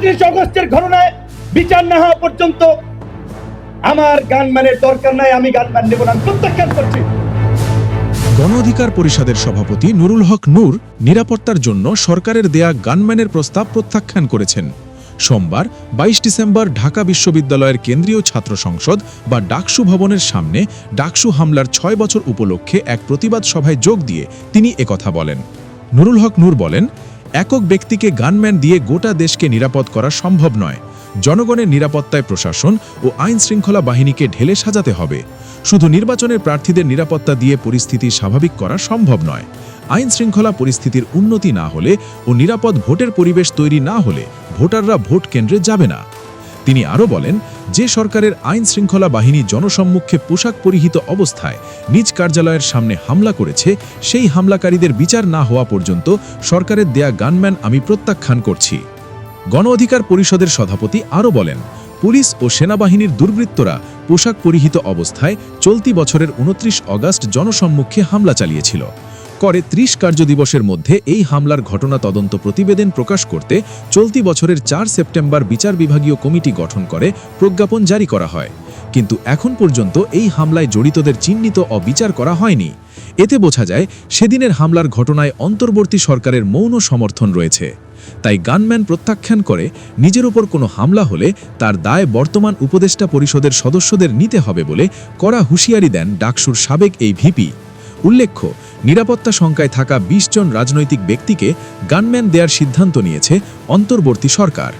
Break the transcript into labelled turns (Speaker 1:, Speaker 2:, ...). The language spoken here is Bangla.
Speaker 1: 25 আগস্টের ঘটনায় বিচার না হওয়া পর্যন্ত আমার গানম্যানের দরকার নাই, আমি গানম্যান নেব না, প্রত্যাখ্যান করছি।
Speaker 2: গণ অধিকার পরিষদের সভাপতি নুরুল হক নূর নিরাপত্তার জন্য সরকারের দেয়া গানম্যানের প্রস্তাব প্রত্যাখ্যান করেছেন। সোমবার 22 ডিসেম্বর ঢাকা বিশ্ববিদ্যালয়ের কেন্দ্রীয় ছাত্র সংসদ বা ডাকসু ভবনের সামনে ডাকসু হামলার 6 বছর উপলক্ষে এক প্রতিবাদ সভায় যোগ দিয়ে তিনি একথা বলেন। নুরুল হক নূর বলেন, একক ব্যক্তিকে গানম্যান দিয়ে গোটা দেশকে নিরাপদ করা সম্ভব নয়। জনগণের নিরাপত্তায় প্রশাসন ও আইন শৃঙ্খলা বাহিনীকে ঢেলে সাজাতে হবে। শুধু নির্বাচনের প্রার্থীদের নিরাপত্তা দিয়ে পরিস্থিতি স্বাভাবিক করা সম্ভব নয়। আইন শৃঙ্খলা পরিস্থিতির উন্নতি না হলে ও নিরাপদ ভোটের পরিবেশ তৈরি না হলে ভোটাররা ভোট কেন্দ্রে যাবে না। তিনি আরও বলেন, যে সরকারের আইন শৃঙ্খলা বাহিনী জনসম্মুখে পোশাক পরিহিত অবস্থায় নিজ কার্যালয়ের সামনে হামলা করেছে, সেই হামলাকারীদের বিচার না হওয়া পর্যন্ত সরকারের দেয়া গানম্যান আমি প্রত্যাখ্যান করছি। গণ অধিকার পরিষদের সভাপতি আরও বলেন, পুলিশ ও সেনাবাহিনীর দুর্বৃত্তরা পোশাক পরিহিত অবস্থায় চলতি বছরের 29 আগস্ট জনসম্মুখে হামলা চালিয়েছিল। করে 30 কার্যদিবসের মধ্যে এই হামলার ঘটনা তদন্ত প্রতিবেদন প্রকাশ করতে চলতি বছরের 4 সেপ্টেম্বর বিচার বিভাগীয় কমিটি গঠন করে প্রজ্ঞাপন জারি করা হয়। কিন্তু এখন পর্যন্ত এই হামলায় জড়িতদের চিহ্নিত ও বিচার করা হয়নি। এতে বোঝা যায় সেদিনের হামলার ঘটনায় অন্তর্বর্তী সরকারের মৌন সমর্থন রয়েছে। তাই গানম্যান প্রত্যাখ্যান করে নিজের ওপর কোনো হামলা হলে তার দায় বর্তমান উপদেষ্টা পরিষদের সদস্যদের নিতে হবে বলে কড়া হুঁশিয়ারি দেন ডাকসুর সাবেক এই ভিপি। উল্লেখ্য, নিরাপত্তা শঙ্কায় থাকা 20 জন রাজনৈতিক ব্যক্তিকে গানম্যান দেওয়ার সিদ্ধান্ত নিয়েছে অন্তর্বর্তী সরকার।